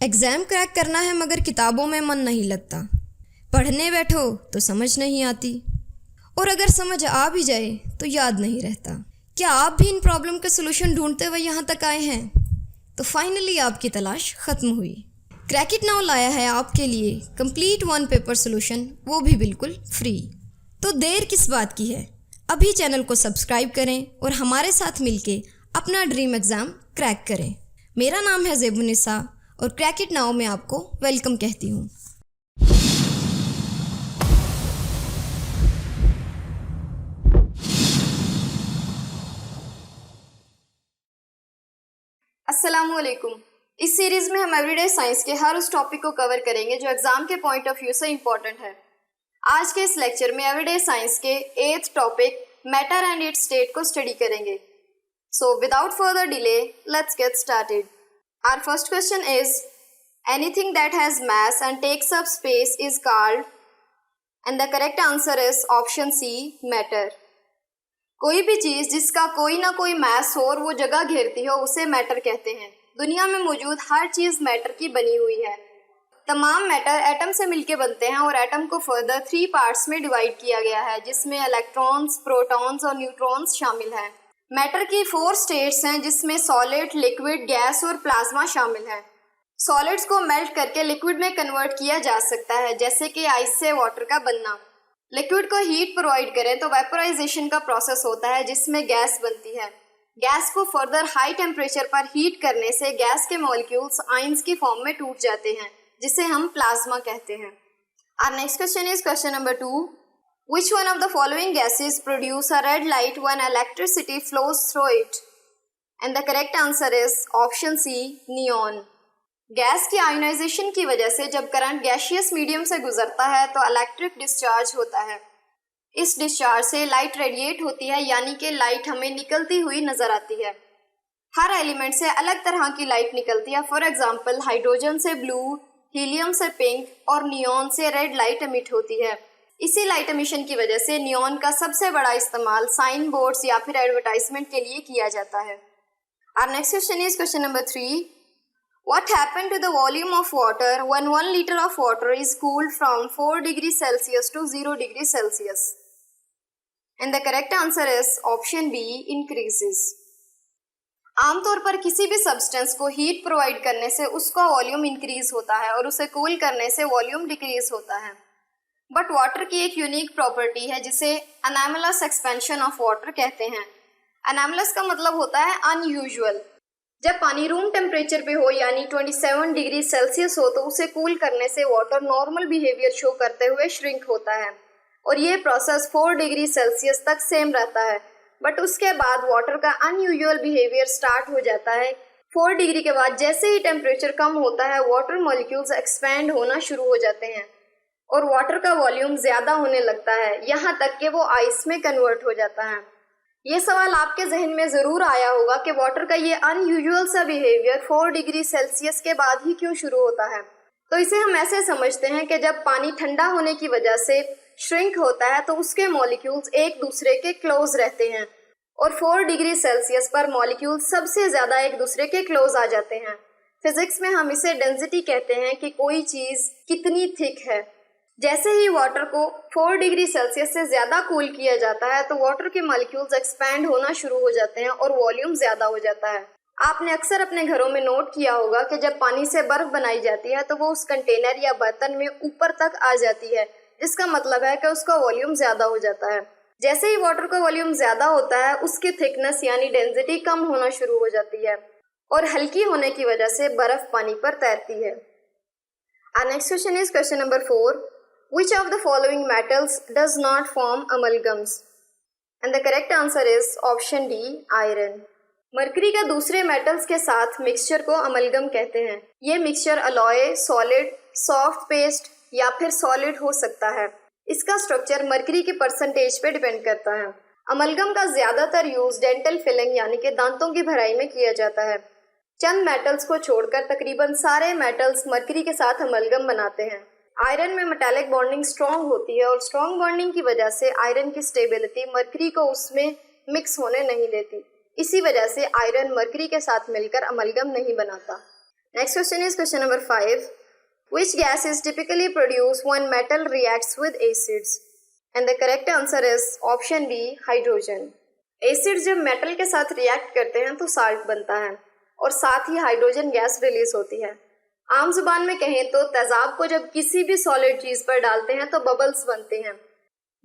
Exam crack करना है मगर किताबों में मन नहीं लगता। पढ़ने बैठो तो समझ नहीं आती, और अगर समझ आ भी जाए तो याद नहीं रहता। क्या आप भी इन प्रॉब्लम का सलूशन ढूंढते हुए यहाँ तक आए हैं? तो फाइनली आपकी तलाश ख़त्म हुई। क्रैक इट नाउ लाया है आपके लिए कंप्लीट 1 पेपर सोल्यूशन, वो भी बिल्कुल फ्री। तो देर किस बात की है, अभी चैनल को सब्सक्राइब करें और हमारे साथ मिलके अपना ड्रीम एग्ज़ाम क्रैक करें। मेरा नाम है ज़ेबुनिसा और क्रैक इट नाउ में आपको वेलकम कहती हूँ। अस्सलामुअलैकुम। इस सीरीज़ में हम एवरीडे साइंस के हर उस टॉपिक को कवर करेंगे जो एग्ज़ाम के पॉइंट ऑफ व्यू से इम्पॉर्टेंट है। आज के इस लेक्चर में एवरीडे साइंस के 8th topic matter and its state को स्टडी करेंगे। So without further delay let's get started. Our first question is anything that has mass and takes up space is called, and the correct answer is option C, matter. कोई भी चीज़ जिसका कोई ना कोई मास हो और वो जगह घेरती हो उसे मैटर कहते हैं। दुनिया में मौजूद हर चीज़ मैटर की बनी हुई है। तमाम मैटर एटम से मिलके बनते हैं और एटम को फर्दर 3 पार्ट्स में डिवाइड किया गया है, जिसमें इलेक्ट्रॉन्स, प्रोटॉन्स और न्यूट्रॉन्स शामिल हैं। मैटर की 4 स्टेट्स हैं, जिसमें सॉलिड, लिक्विड, गैस और प्लाज्मा शामिल है। सॉलिड्स को मेल्ट करके लिक्विड में कन्वर्ट किया जा सकता है, जैसे कि आइस से वाटर का बनना। लिक्विड को हीट प्रोवाइड करें तो वेपोराइजेशन का प्रोसेस होता है, जिसमें गैस बनती है। गैस को फर्दर हाई टेम्परेचर पर हीट करने से गैस के मॉलिक्यूल्स आयंस की फॉर्म में टूट जाते हैं, जिसे हम प्लाज्मा कहते हैं। Our next question is question number 2. Which one of the following gases produce a red light when electricity flows through it? And the correct answer is option C, neon. Gas की ionisation की वजह से जब current gaseous medium से गुजरता है तो electric discharge होता है। इस डिस्चार्ज से लाइट रेडिएट होती है, यानी कि लाइट हमें निकलती हुई नजर आती है। हर एलिमेंट से अलग तरह की लाइट निकलती है। फॉर एग्जांपल, हाइड्रोजन से ब्लू, हीलियम से पिंक और नियॉन से रेड लाइट एमिट होती है। इसी लाइट एमिशन की वजह से नियॉन का सबसे बड़ा इस्तेमाल साइन बोर्ड्स या फिर एडवर्टाइजमेंट के लिए किया जाता है। Our next question is question number 3. What happened to the volume of water when 1 liter of water is cooled from 4 degrees Celsius to 0 degrees Celsius? And the correct answer is option B, increases. आमतौर पर किसी भी substance को heat provide करने से उसका volume increase होता है और उसे कूल करने से वॉल्यूम डिक्रीज होता है। बट वाटर की एक यूनिक प्रॉपर्टी है जिसे अनैमलस एक्सपेंशन ऑफ वाटर कहते हैं। अनैमलस का मतलब होता है अनयूजुअल। जब पानी रूम टेम्परेचर पे हो, यानी 27 डिग्री सेल्सियस हो, तो उसे कूल करने से वाटर नॉर्मल बिहेवियर शो करते हुए श्रिंक होता है और ये प्रोसेस 4 डिग्री सेल्सियस तक सेम रहता है। बट उसके बाद वाटर का अनयूजुअल बिहेवियर स्टार्ट हो जाता है। 4 डिग्री के बाद जैसे ही टेम्परेचर कम होता है, वाटर मॉलिक्यूल्स एक्सपैंड होना शुरू हो जाते हैं और वाटर का वॉल्यूम ज़्यादा होने लगता है, यहाँ तक कि वो आइस में कन्वर्ट हो जाता है। ये सवाल आपके जहन में ज़रूर आया होगा कि वाटर का ये अनयूजुअल सा बिहेवियर 4 डिग्री सेल्सियस के बाद ही क्यों शुरू होता है। तो इसे हम ऐसे समझते हैं कि जब पानी ठंडा होने की वजह से श्रिंक होता है तो उसके मॉलिक्यूल्स एक दूसरे के क्लोज रहते हैं और 4 डिग्री सेल्सियस पर मॉलिक्यूल्स सबसे ज़्यादा एक दूसरे के क्लोज आ जाते हैं। फिजिक्स में हम इसे डेंसिटी कहते हैं कि कोई चीज़ कितनी थिक है। जैसे ही वाटर को 4 डिग्री सेल्सियस से ज़्यादा कूल किया जाता है तो वाटर के मॉलिक्यूल्स एक्सपैंड होना शुरू हो जाते हैं और वॉल्यूम ज़्यादा हो जाता है। आपने अक्सर अपने घरों में नोट किया होगा कि जब पानी से बर्फ़ बनाई जाती है तो वो उस कंटेनर या बर्तन में ऊपर तक आ जाती है, जिसका मतलब है कि उसका वॉल्यूम ज़्यादा हो जाता है। जैसे ही वाटर का वॉल्यूम ज़्यादा होता है, उसकी थिकनेस यानी डेंसिटी कम होना शुरू हो जाती है और हल्की होने की वजह से बर्फ़ पानी पर तैरती है। Our next question is question number 4. Which of the following metals does not form amalgams? And the correct answer is option D, iron. Mercury का दूसरे मेटल्स के साथ मिक्सचर को अमलगम कहते हैं। ये mixture alloy, solid, soft paste या फिर सॉलिड हो सकता है। इसका स्ट्रक्चर मरकरी के परसेंटेज पे डिपेंड करता है। अमलगम का ज़्यादातर यूज़ डेंटल फिलिंग यानी कि दांतों की भराई में किया जाता है। चंद मेटल्स को छोड़कर तकरीबन सारे मेटल्स मरकरी के साथ अमलगम बनाते हैं। आयरन में मेटालिक बॉन्डिंग स्ट्रॉन्ग होती है और स्ट्रॉन्ग बॉन्डिंग की वजह से आयरन की स्टेबिलिटी मरकरी को उसमें मिक्स होने नहीं देती। इसी वजह से आयरन मरकरी के साथ मिलकर अमलगम नहीं बनाता। Next question is question number 5. Which gas is typically produced when metal reacts with acids? And the correct answer is option B, hydrogen. Acid जब मेटल के साथ रिएक्ट करते हैं तो साल्ट बनता है और साथ ही हाइड्रोजन गैस रिलीज होती है। आम जुबान में कहें तो तेजाब को जब किसी भी सॉलिड चीज पर डालते हैं तो बबल्स बनते हैं।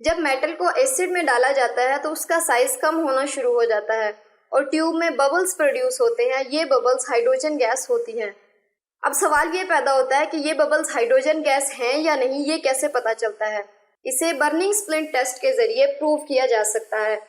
जब मेटल को एसिड में डाला जाता है तो उसका साइज कम होना शुरू हो जाता है और ट्यूब में बबल्स प्रोड्यूस होते हैं। ये बबल्स हाइड्रोजन गैस होती हैं। अब सवाल ये पैदा होता है कि ये बबल्स हाइड्रोजन गैस हैं या नहीं, ये कैसे पता चलता है? इसे बर्निंग स्प्लिंट टेस्ट के जरिए प्रूव किया जा सकता है।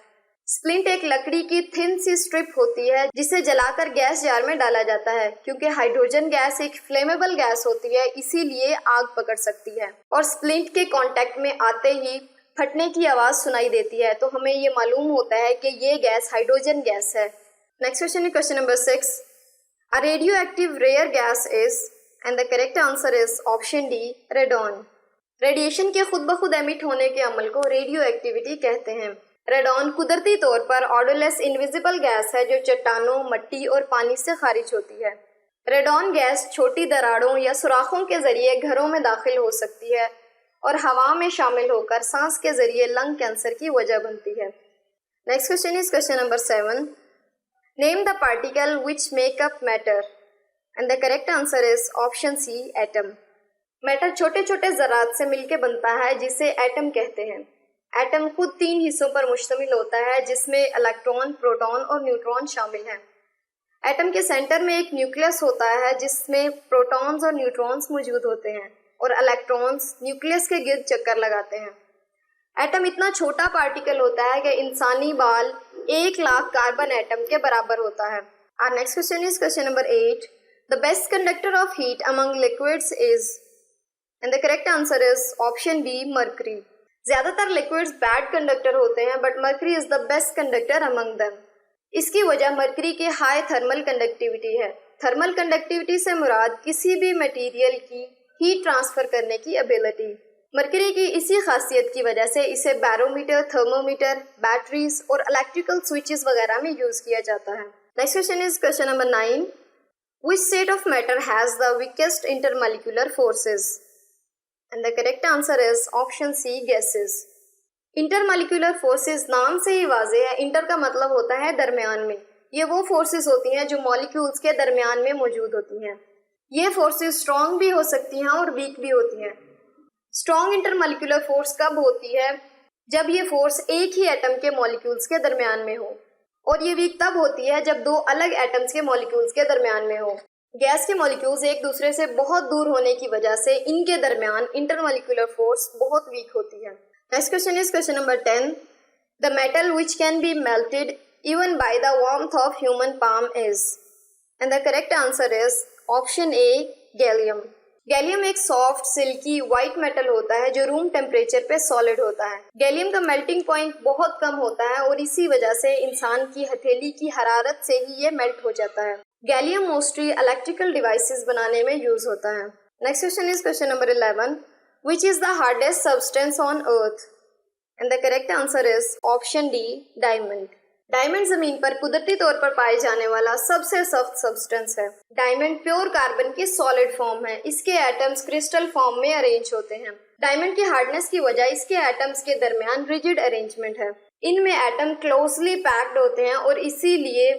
स्प्लिंट एक लकड़ी की थिन सी स्ट्रिप होती है जिसे जलाकर गैस जार में डाला जाता है। क्योंकि हाइड्रोजन गैस एक फ्लेमेबल गैस होती है इसीलिए आग पकड़ सकती है और स्प्लिंट के कांटेक्ट में आते ही फटने की आवाज सुनाई देती है, तो हमें ये मालूम होता है कि ये गैस हाइड्रोजन गैस है। नेक्स्ट क्वेश्चन है question number 6. A radioactive rare gas is, and the correct answer is option D, radon. Radiation के खुद ब खुद एमिट होने के अमल को रेडियो एक्टिविटी कहते हैं। रेडॉन कुदरती तौर पर ऑडोरलेस इनविजिबल गैस है जो चट्टानों, मिट्टी और पानी से खारिज होती है। रेडॉन गैस छोटी दरारों या सुराखों के जरिए घरों में दाखिल हो सकती है और हवा में शामिल होकर सांस के जरिए लंग कैंसर की वजह बनती है। Next question is question number 7. Name the particle which make up matter, and the correct answer is option C, atom. Matter छोटे छोटे ज़रात से मिलकर बनता है जिसे एटम कहते हैं। एटम खुद 3 हिस्सों पर मुश्तमिल होता है जिसमें इलेक्ट्रॉन, प्रोटॉन और न्यूट्रॉन शामिल हैं। एटम के सेंटर में एक न्यूक्लियस होता है जिसमें प्रोटॉन्स और न्यूट्रॉन्स मौजूद होते हैं और इलेक्ट्रॉन्स न्यूक्लियस के गिर्द चक्कर लगाते हैं। एटम इतना छोटा पार्टिकल होता है कि इंसानी बाल 1,00,000 कार्बन एटम के बराबर होता है। Our next question is question number 8. The best conductor of heat among liquids is, and the correct answer is option B, mercury. ज्यादातर लिक्विड्स बैड कंडक्टर होते हैं but mercury is the best conductor among them. इसकी वजह mercury के high thermal conductivity है। Thermal conductivity से मुराद किसी भी मटेरियल की हीट ट्रांसफर करने की एबिलिटी। मर्करी की इसी खासियत की वजह से इसे बैरोमीटर, थर्मोमीटर, बैटरीज और इलेक्ट्रिकल स्विचेस वगैरह में यूज किया जाता है। Next question is question number 9. Which state of matter has the weakest intermolecular forces? And the correct answer is option C, gases. Intermolecular forces नाम से ही वाज़ेह है। इंटर का मतलब होता है दरमियान में। ये वो फोर्सेस होती हैं जो मॉलिक्यूल्स के दरमियान में मौजूद होती हैं। ये फोर्सेस स्ट्रॉन्ग भी हो सकती हैं और वीक भी होती हैं। स्ट्रॉन्ग इंटरमॉलिक्यूलर फोर्स कब होती है? जब ये फोर्स एक ही एटम के मॉलिक्यूल्स के दरमियान में हो, और ये वीक तब होती है जब 2 अलग एटम्स के मॉलिक्यूल्स के दरमियान में हो। गैस के मॉलिक्यूल्स एक दूसरे से बहुत दूर होने की वजह से इनके दरमियान इंटरमॉलिक्यूलर फोर्स बहुत वीक होती है। Next question is question number 10. The metal which can be melted even by the warmth of human palm is, and the correct answer is option A, gallium. Gallium एक soft, silkie, white metal होता है जो room temperature पे solid होता है। Gallium का melting point बहुत कम होता है और इसी वजह से इंसान की हथेली की हरारत से ही ये मेल्ट हो जाता है। गैलियम मोस्टली इलेक्ट्रिकल डिवाइसेस बनाने में यूज होता है। Next question is question number 11. Which is the hardest substance on earth, and the correct answer is option D, diamond. Diamond जमीन पर कुदरती तौर पर पाए जाने वाला सबसे सख्त सब्सटेंस है। डायमंड प्योर कार्बन की सॉलिड फॉर्म है। इसके एटम्स क्रिस्टल फॉर्म में अरेंज होते हैं। डायमंड की हार्डनेस की वजह इसके एटम्स के दरमियान रिजिड अरेंजमेंट है। इनमें एटम क्लोजली पैक्ड होते हैं और इसीलिए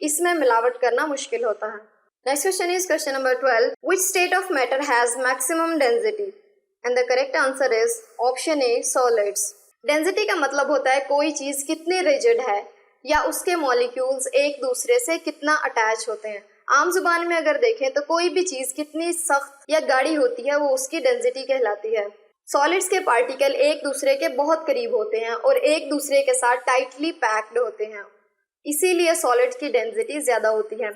इसमें मिलावट करना मुश्किल होता है। Next question is question number 12. Which state of matter has maximum density, and the correct answer is option A, solids. Density का मतलब होता है कोई चीज कितनी रिजिड है या उसके मॉलिक्यूल्स एक दूसरे से कितना अटैच होते हैं। आम जुबान में अगर देखें तो कोई भी चीज कितनी सख्त या गाढ़ी होती है वो उसकी डेंसिटी कहलाती है। सॉलिड्स के पार्टिकल एक दूसरे के बहुत करीब होते हैं और एक दूसरे के साथ टाइटली पैक्ड होते हैं, इसीलिए सॉलिड्स की डेंसिटी ज्यादा होती है।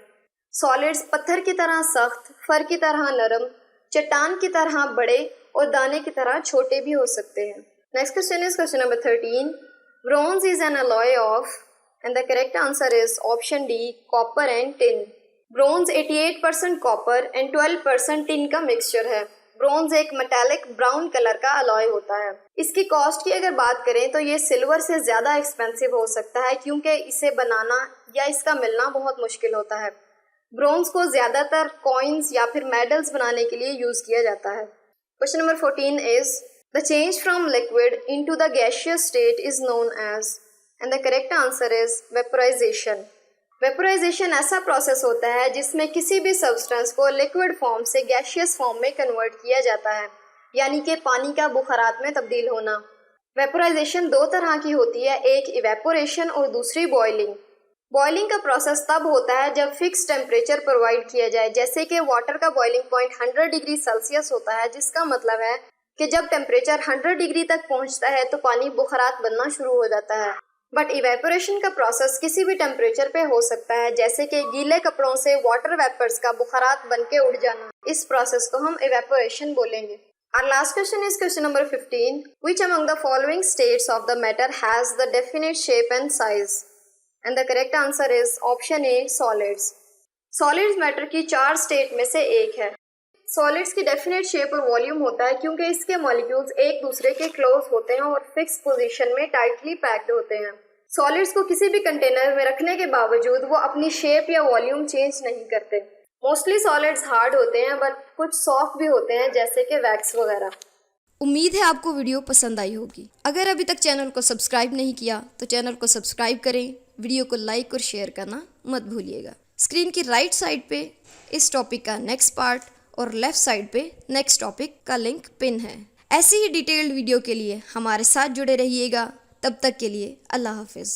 सॉलिड्स पत्थर की तरह सख्त, फर की तरह नरम, चट्टान की तरह बड़े और दाने की तरह छोटे भी हो सकते हैं। Next question is question number 13. Bronze is an alloy of, and the correct answer is option D, copper and tin. Bronze 88% copper and 12% tin का मिक्सचर है। ब्रोंज एक मेटालिक ब्राउन कलर का अलॉय होता है। इसकी कॉस्ट की अगर बात करें तो ये सिल्वर से ज़्यादा एक्सपेंसिव हो सकता है क्योंकि इसे बनाना या इसका मिलना बहुत मुश्किल होता है। ब्रोंज को ज़्यादातर कॉइन्स या फिर मेडल्स बनाने के लिए यूज़ किया जाता है। Question number 14 is the change from liquid into the gaseous state is known as, and the correct answer is vaporisation. Vaporisation ऐसा प्रोसेस होता है जिसमें किसी भी सब्सटेंस को लिक्विड फॉर्म से गैसियस फॉर्म में कन्वर्ट किया जाता है, यानी कि पानी का बुखारात में तब्दील होना। वेपोराइजेशन दो तरह की होती है, एक इवेपोरेशन और दूसरी बॉइलिंग। बॉइलिंग का प्रोसेस तब होता है जब फिक्स टेम्परेचर प्रोवाइड किया जाए, जैसे कि वाटर का बॉइलिंग पॉइंट 100 डिग्री सेल्सियस होता है, जिसका मतलब है कि जब टेम्परेचर 100 डिग्री तक पहुंचता है तो पानी बुखारात बनना शुरू हो जाता है। बट इवेपोरेशन का प्रोसेस किसी भी टेम्परेचर पे हो सकता है, जैसे कि गीले कपड़ों से वाटर वेपर्स का बुखारात बन के उड़ जाना। इस प्रोसेस को हम इवेपोरेशन बोलेंगे। Our last question is question number 15. Which among the following states of the matter has the definite shape and size? And the correct answer is option A, solids. Solids matter की 4 state में से एक है। Solids की definite shape और volume होता है क्योंकि इसके मॉलिक्यूल्स एक दूसरे के क्लोज होते हैं और फिक्स पोजीशन में टाइटली पैक्ड होते हैं। सॉलिड्स को किसी भी कंटेनर में रखने के बावजूद वो अपनी शेप या वॉल्यूम चेंज नहीं करते। मोस्टली सॉलिड्स हार्ड होते हैं बट कुछ सॉफ्ट भी होते हैं, जैसे कि वैक्स वगैरह। उम्मीद है आपको वीडियो पसंद आई होगी। अगर अभी तक चैनल को सब्सक्राइब नहीं किया तो चैनल को सब्सक्राइब करें, वीडियो को लाइक और शेयर करना मत भूलिएगा। स्क्रीन की राइट साइड पे इस टॉपिक का नेक्स्ट पार्ट और लेफ्ट साइड पे नेक्स्ट टॉपिक का लिंक पिन है। ऐसी ही डिटेल्ड वीडियो के लिए हमारे साथ जुड़े रहिएगा। तब तक के लिए अल्लाह हाफिज़।